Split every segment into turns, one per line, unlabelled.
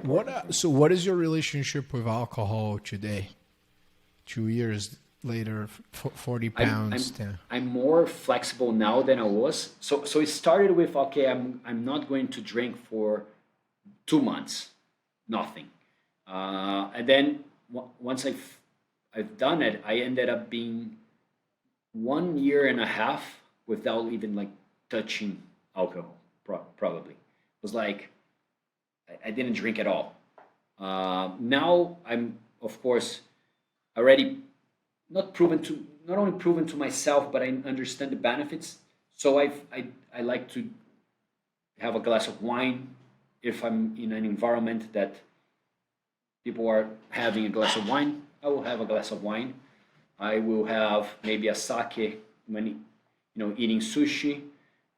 What
important for me.
so what is your relationship with alcohol today? 2 years later, 40
I'm
pounds
I'm
down.
I'm more flexible now than I was. So it started with, okay, I'm not going to drink for 2 months, nothing, and then once I've done it, I ended up being 1 year and a half without even like touching alcohol. Probably it was like I didn't drink at all. Now I'm, of course, already not only proven to myself, but I understand the benefits. So I like to have a glass of wine if I'm in an environment that people are having a glass of wine. I will have a glass of wine. I will have maybe a sake when eating sushi,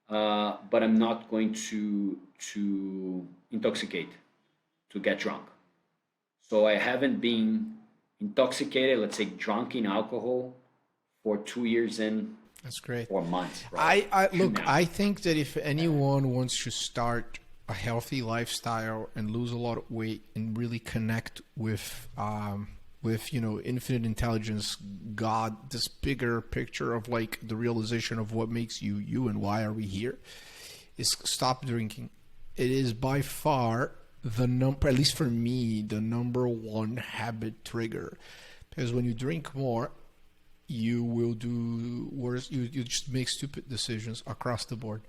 but I'm not going to intoxicate, to get drunk. So I haven't been intoxicated, let's say drunk in alcohol, for 2 years and
That's great.
4 months probably
I look.
now.
I think that if anyone wants to start a healthy lifestyle and lose a lot of weight and really connect with infinite intelligence, God, this bigger picture of like the realization of what makes you you and why are we here, is stop drinking. It is by far the number, at least for me, the number one habit trigger. Because when you drink more, you will do worse. You just make stupid decisions across the board.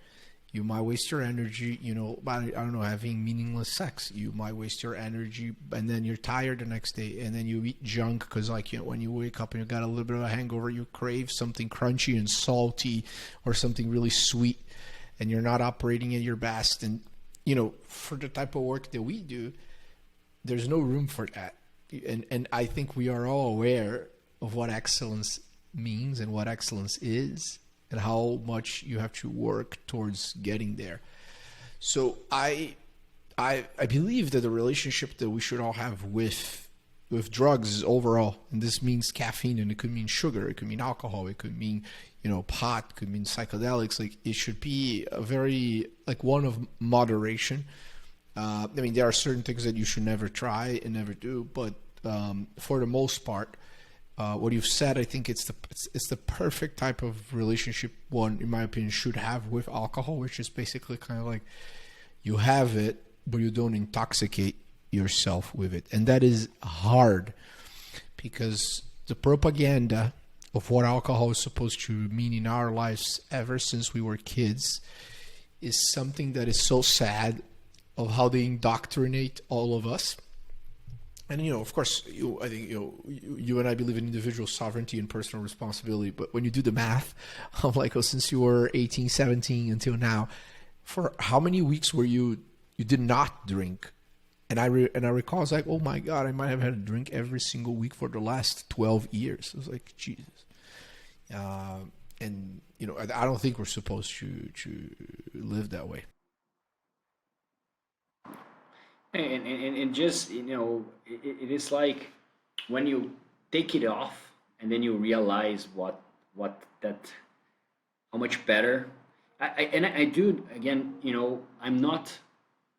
You might waste your energy, by, I don't know, having meaningless sex. You might waste your energy, and then you're tired the next day, and then you eat junk because, like, when you wake up and you got a little bit of a hangover, you crave something crunchy and salty or something really sweet, and you're not operating at your best. And for the type of work that we do, there's no room for that. And I think we are all aware of what excellence means and what excellence is and how much you have to work towards getting there. So I believe that the relationship that we should all have with drugs is overall, and this means caffeine, and it could mean sugar, it could mean alcohol, it could mean pot, it could mean psychedelics. Like, it should be a very, like, one of moderation. I mean, there are certain things that you should never try and never do, but for the most part, what you've said, I think it's the perfect type of relationship one, in my opinion, should have with alcohol, which is basically kind of like you have it, but you don't intoxicate yourself with it, and that is hard because the propaganda of what alcohol is supposed to mean in our lives ever since we were kids is something that is so sad, of how they indoctrinate all of us. And of course, I think you and I believe in individual sovereignty and personal responsibility. But when you do the math, I'm like, oh, since you were 18, 17 until now, for how many weeks were you did not drink? And I recall, I was like, oh my God, I might have had a drink every single week for the last 12 years. I was like, Jesus. And I don't think we're supposed to live that way.
And just it is like when you take it off and then you realize what that how much better. I do, again, I'm not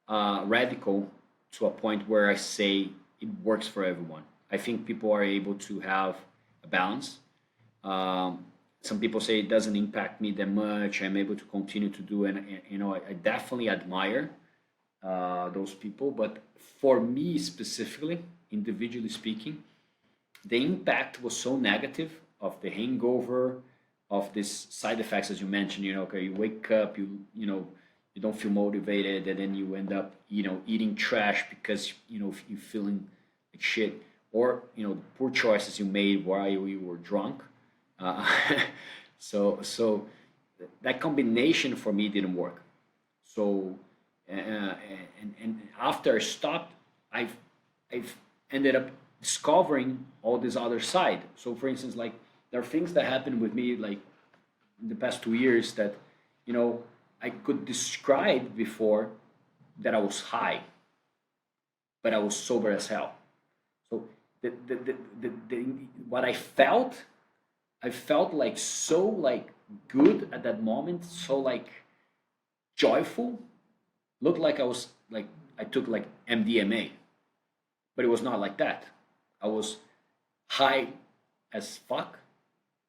radical to a point where I say it works for everyone. I think people are able to have a balance. Some people say it doesn't impact me that much. I'm able to continue to do, and I definitely admire those people. But for me specifically, individually speaking, the impact was so negative of the hangover, of these side effects, as you mentioned. Okay, you wake up, you don't feel motivated, and then you end up eating trash because you're feeling like shit, or the poor choices you made while you were drunk. uh, so that combination for me didn't work. So and after I stopped, I've I've ended up discovering all this other side. So for instance, like, there are things that happened with me, like, in the past 2 years, that you know I could describe before, that I was high, but I was sober as hell. So the what I felt like so, like, good at that moment, so, like, joyful, looked like I was like I took like MDMA. but it was not like that. I was high as fuck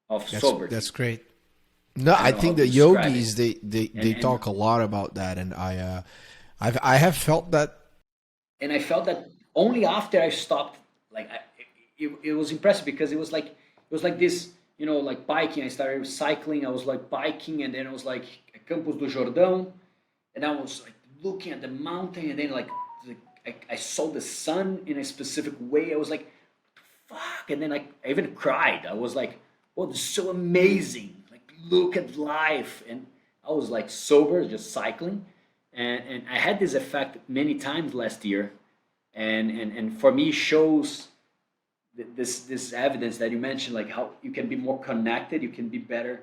of sobriety.
That's great. No,
I
I
don't know
think
how
the
to describe
yogis they
and
talk a lot about that, and I have felt that.
and I felt that only after I stopped. Like it was impressive because it was like this, like biking. I started cycling. I was like biking, and then I was like at Campos do Jordão, and I was like looking at the mountain, and then I saw the sun in a specific way. I was like, fuck, and then I even cried. I was like, oh, this is so amazing. Like, look at life. And I was like sober, just cycling. And I had this effect many times last year. And for me, shows this evidence that you mentioned, like how you can be more connected, you can be better,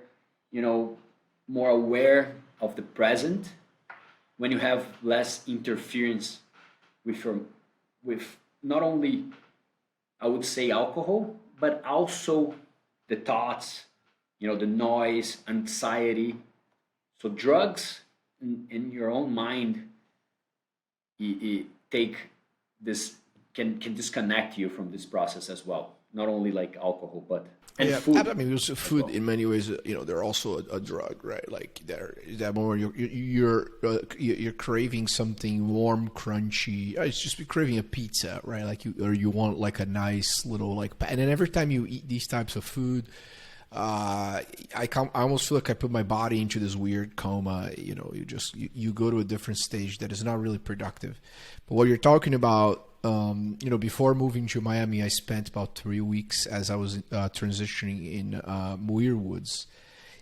more aware of the present when you have less interference with not only, I would say, alcohol, but also the thoughts, the noise, anxiety. So drugs in your own mind, take this can disconnect you from this process as well. Not only like alcohol, but and
Yeah,
food
I mean, because
as
food
well.
in many ways, they're also a drug, right? Like there is that moment you're craving something warm, crunchy. It's just be craving a pizza, right? Like you want like a nice little and then every time you eat these types of food, I almost feel like I put my body into this weird coma. You go to a different stage that is not really productive. But what you're talking about, before moving to Miami, I spent about 3 weeks as I was transitioning in Muir Woods,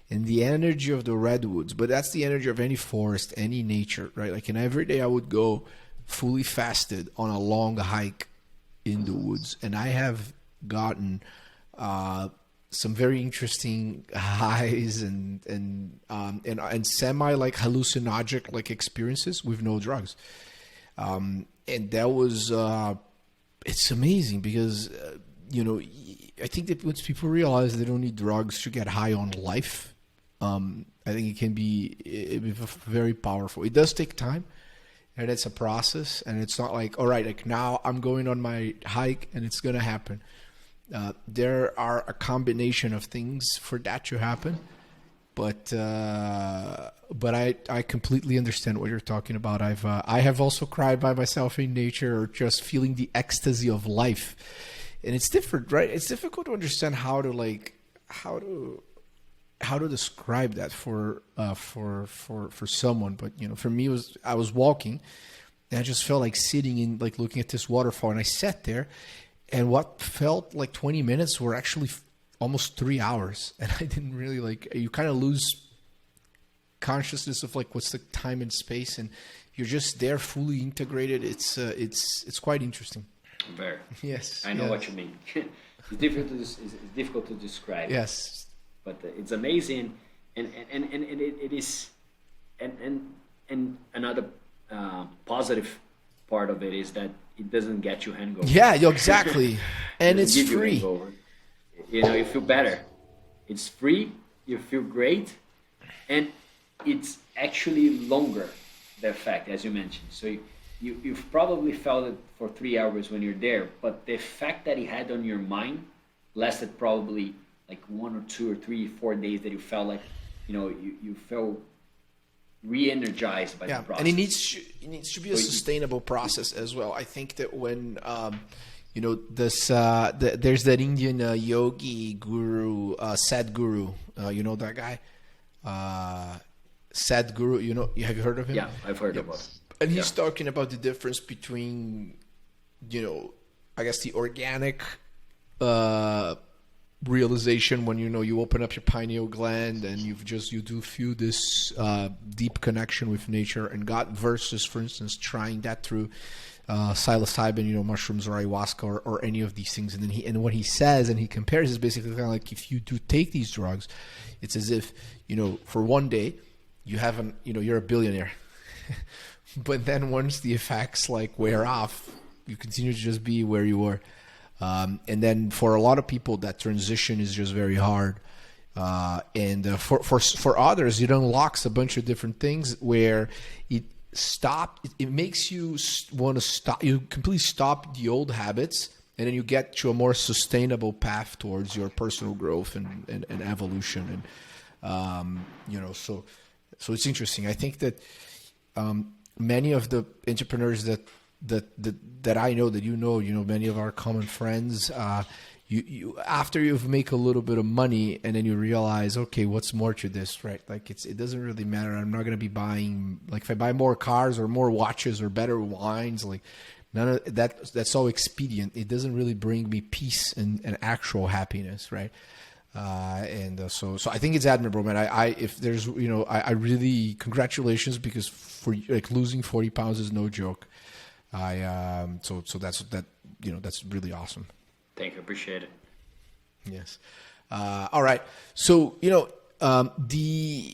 and the energy of the redwoods. But that's the energy of any forest, any nature, right? Like, and every day I would go fully fasted on a long hike in the woods, and I have gotten some very interesting highs and semi like hallucinogenic like experiences with no drugs. And that was it's amazing because I think that once people realize they don't need drugs to get high on life, I think it can be very powerful. It does take time, and it's a process, and it's not like, all right, like now I'm going on my hike and it's gonna happen. There are a combination of things for that to happen, but I completely understand what you're talking about. I have also cried by myself in nature, or just feeling the ecstasy of life, and it's different, right? It's difficult to understand how to describe that for someone. But for me, I was walking, and I just felt like sitting in, like, looking at this waterfall, and I sat there. And what felt like 20 minutes were actually almost 3 hours. And I didn't really you kind of lose consciousness of like what's the time and space, and you're just there fully integrated. It's quite interesting.
Very.
Yes.
I know
yes.
what you mean. It's difficult to describe.
Yes.
But it's amazing, and it is, and another positive part of it is that it doesn't get you hangover.
Yeah, exactly. And
It
it's
doesn't give you
free.
hangover. You feel better. It's free. You feel great, and it's actually longer, the effect, as you mentioned. So you've probably felt it for 3 hours when you're there, but the effect that it had on your mind lasted probably like 1 or 2 or 3, 4 days, that you felt like you felt re-energized by the process.
And it needs to be a sustainable process as well. I think that when there's that Indian yogi guru, Sadhguru, that guy, Sadhguru. Have you heard of him?
Yeah, I've heard about it.
And he's talking about the difference between, I guess the organic realization when you open up your pineal gland and you do feel this deep connection with nature and God, versus, for instance, trying that through psilocybin, mushrooms or ayahuasca or any of these things. And then what he says, and he compares, is basically kind of like, if you do take these drugs, it's as if for one day you haven't, you're a billionaire. But then once the effects wear off, you continue to just be where you were. And then for a lot of people, that transition is just very hard. And for others, it unlocks a bunch of different things where stop. It makes you want to stop. You completely stop the old habits, and then you get to a more sustainable path towards your personal growth and evolution. And so it's interesting. I think that many of the entrepreneurs that I know, that many of our common friends, you after you've make a little bit of money and then you realize, okay, what's more to this, right? Like it doesn't really matter. I'm not going to be buying, like if I buy more cars or more watches or better wines, like none of that, that's all expedient. It doesn't really bring me peace and actual happiness, right? So I think it's admirable, man. If there's, I really, congratulations, because for like losing 40 pounds is no joke. So that's really awesome.
Thank you. Appreciate it.
Yes. All right. So,